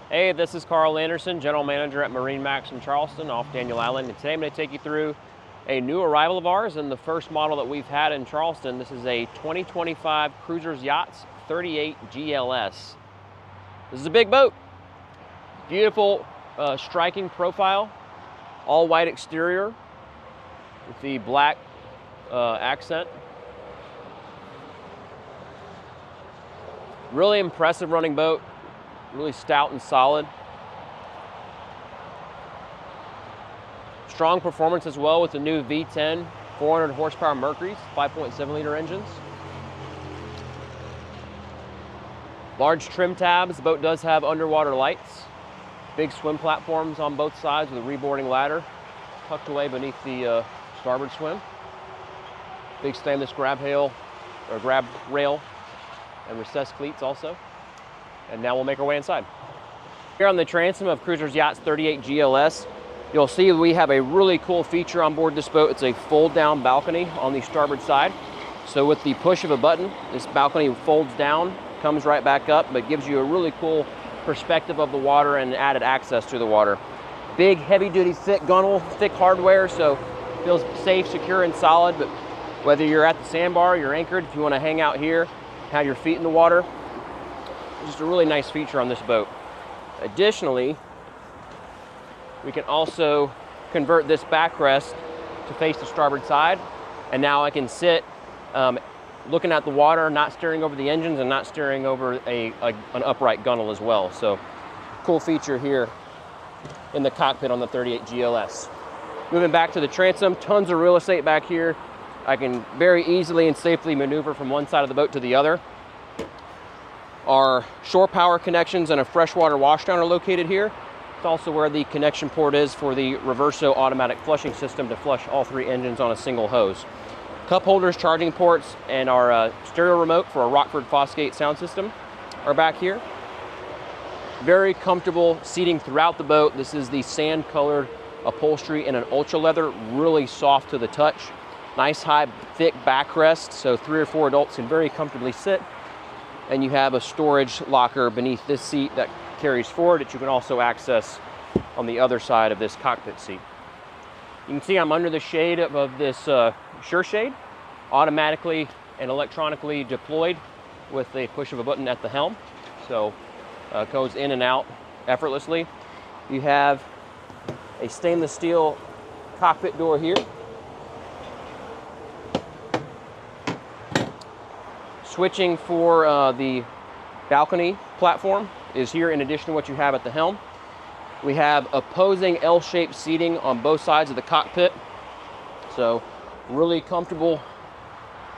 Hey, this is Carl Anderson, General Manager at MarineMax in Charleston off Daniel Island. And today I'm going to take you through a new arrival of ours and the first model that we've had in Charleston. This is a 2025 Cruisers Yachts 38 GLS. This is a big boat. Beautiful striking profile, all white exterior with the black accent. Really impressive running boat. Really stout and solid. Strong performance as well with the new V10 400 horsepower Mercury's 5.7 liter engines. Large trim tabs. The boat does have underwater lights. Big swim platforms on both sides with a reboarding ladder tucked away beneath the starboard swim. Big stainless grab rail and recessed cleats also. And now we'll make our way inside. Here on the transom of Cruisers Yachts 38 GLS, you'll see we have a really cool feature on board this boat. It's a fold down balcony on the starboard side. So with the push of a button, this balcony folds down, comes right back up, but gives you a really cool perspective of the water and added access to the water. Big, heavy duty, thick gunnel, thick hardware, so feels safe, secure, and solid. But whether you're at the sandbar, you're anchored, if you want to hang out here, have your feet in the water, just a really nice feature on this boat. Additionally, we can also convert this backrest to face the starboard side, and now I can sit looking at the water, not steering over the engines and not steering over an upright gunnel as well. So cool feature here in the cockpit on the 38 GLS. Moving back to the transom, tons of real estate back here. I can very easily and safely maneuver from one side of the boat to the other. Our shore power connections and a freshwater washdown are located here. It's also where the connection port is for the Reverso automatic flushing system to flush all three engines on a single hose. Cup holders, charging ports, and our stereo remote for a Rockford Fosgate sound system are back here. Very comfortable seating throughout the boat. This is the sand-colored upholstery in an ultra leather, really soft to the touch. Nice high, thick backrest, so 3 or 4 adults can very comfortably sit. And you have a storage locker beneath this seat that carries forward that you can also access on the other side of this cockpit seat. You can see I'm under the shade of this Sure Shade, automatically and electronically deployed with the push of a button at the helm. So goes in and out effortlessly. You have a stainless steel cockpit door here. Switching for the balcony platform is here in addition to what you have at the helm. We have opposing L-shaped seating on both sides of the cockpit. So really comfortable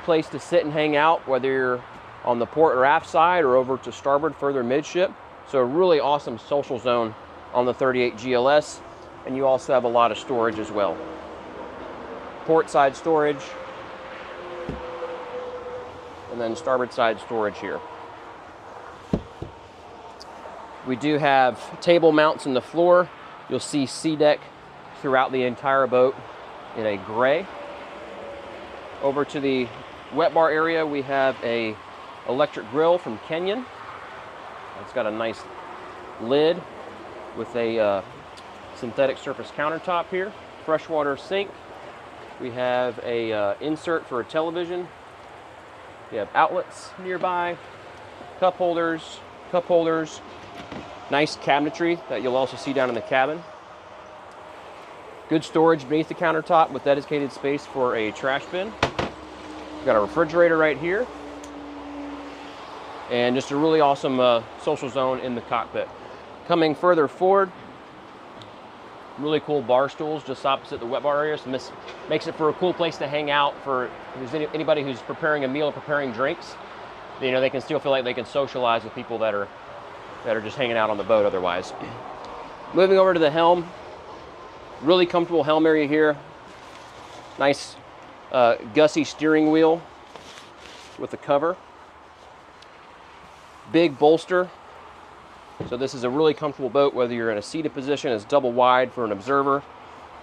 place to sit and hang out, whether you're on the port or aft side or over to starboard further midship. So a really awesome social zone on the 38 GLS. And you also have a lot of storage as well. Port side storage, and then starboard side storage here. We do have table mounts in the floor. You'll see SeaDeck throughout the entire boat in a gray. Over to the wet bar area, we have a electric grill from Kenyon. It's got a nice lid with a synthetic surface countertop here. Freshwater sink. We have a insert for a television. We have outlets nearby, cup holders, nice cabinetry that you'll also see down in the cabin. Good storage beneath the countertop with dedicated space for a trash bin. We've got a refrigerator right here. And just a really awesome social zone in the cockpit. Coming further forward, really cool bar stools just opposite the wet bar area. So this makes it for a cool place to hang out for anybody who's preparing a meal or preparing drinks. You know, they can still feel like they can socialize with people that are just hanging out on the boat otherwise. Moving over to the helm, really comfortable helm area here. Nice gussy steering wheel with a cover. Big bolster. So this is a really comfortable boat, whether you're in a seated position. It's double wide for an observer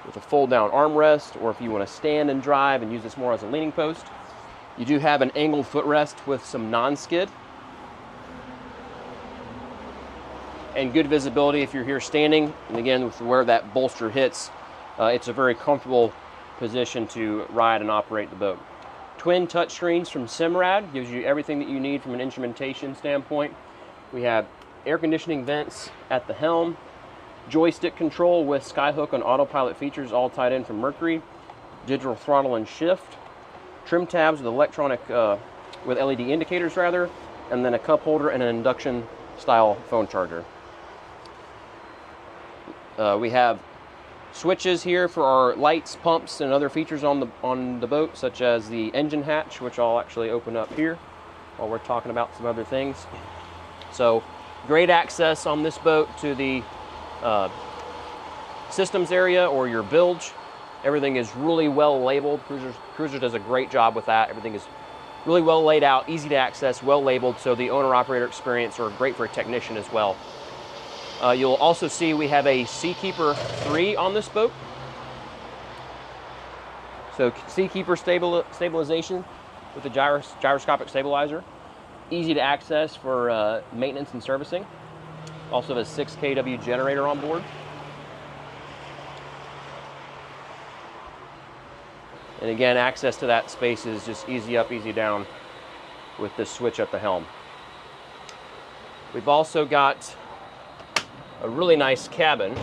with a fold down armrest, or if you want to stand and drive and use this more as a leaning post. You do have an angled footrest with some non-skid. and good visibility if you're here standing. And again, with where that bolster hits, it's a very comfortable position to ride and operate the boat. Twin touchscreens from Simrad gives you everything that you need from an instrumentation standpoint. We have air conditioning vents at the helm, joystick control with skyhook and autopilot features all tied in from Mercury, digital throttle and shift, trim tabs with electronic, with LED indicators rather, and then a cup holder and an induction style phone charger. We have switches here for our lights, pumps, and other features on the boat, such as the engine hatch, which I'll actually open up here while we're talking about some other things. So great access on this boat to the systems area or your bilge. Everything is really well labeled. Cruisers does a great job with that. Everything is really well laid out, easy to access, well labeled, so the owner-operator experience are great for a technician as well. You'll also see we have a Seakeeper 3 on this boat. So Seakeeper stabilization with the gyroscopic stabilizer. Easy to access for maintenance and servicing. Also have a 6 kW generator on board. And again, access to that space is just easy up, easy down with this switch at the helm. We've also got a really nice cabin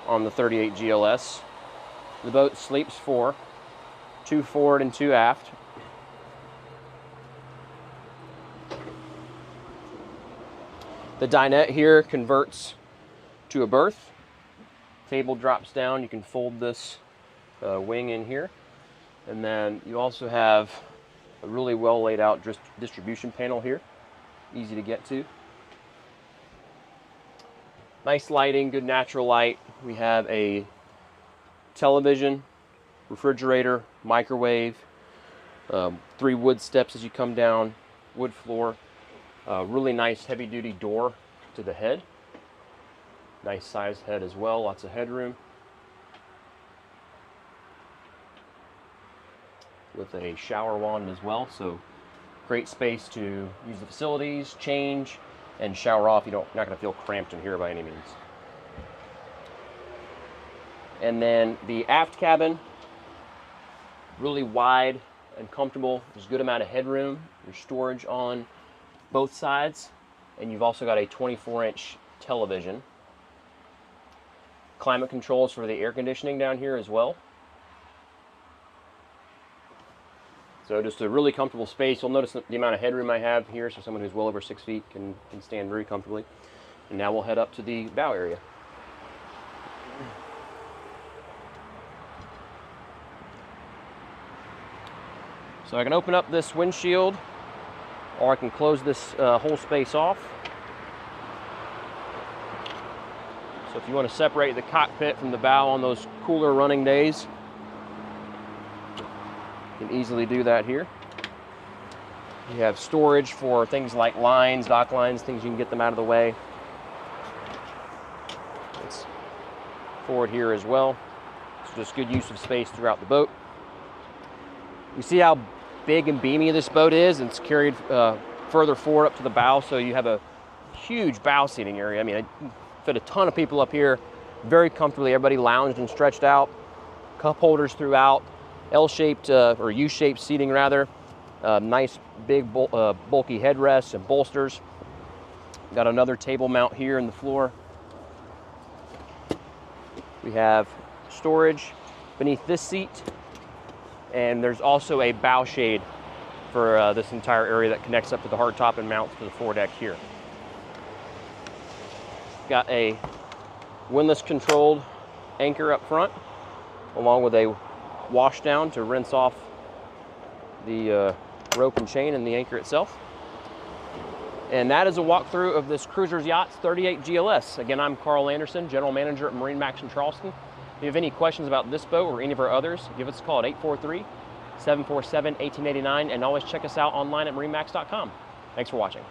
on the 38 GLS. The boat sleeps 4, 2 forward and 2 aft. The dinette here converts to a berth. Table drops down. You can fold this wing in here. And then you also have a really well laid out distribution panel here. Easy to get to. Nice lighting, good natural light. We have a television, refrigerator, microwave, 3 wood steps as you come down, wood floor, really nice heavy duty door to the head. Nice sized head as well, lots of headroom. With a shower wand as well, so great space to use the facilities, change, and shower off. You're not going to feel cramped in here by any means. And then the aft cabin, really wide and comfortable. There's a good amount of headroom. There's storage on both sides, and you've also got a 24-inch television. Climate controls for the air conditioning down here as well. So just a really comfortable space. You'll notice the amount of headroom I have here, so someone who's well over 6 feet can stand very comfortably. And now we'll head up to the bow area. So I can open up this windshield, or I can close this whole space off. So if you want to separate the cockpit from the bow on those cooler running days, you can easily do that here. You have storage for things like lines, dock lines, things you can get them out of the way. It's forward here as well. It's just good use of space throughout the boat. You see how big and beamy this boat is, and it's carried further forward up to the bow, so you have a huge bow seating area. I mean, I fit a ton of people up here very comfortably. Everybody lounged and stretched out. Cup holders throughout. L-shaped or U-shaped seating rather. Nice big bulky headrests and bolsters. Got another table mount here in the floor. We have storage beneath this seat, and there's also a bow shade for this entire area that connects up to the hardtop and mounts to the foredeck here. Got a windlass controlled anchor up front, along with a wash down to rinse off the rope and chain and the anchor itself. And that is a walkthrough of this Cruisers Yachts 38 GLS. Again, I'm Carl Anderson, General Manager at MarineMax in Charleston. If you have any questions about this boat or any of our others, give us a call at 843-747-1889, and always check us out online at marinemax.com. Thanks for watching.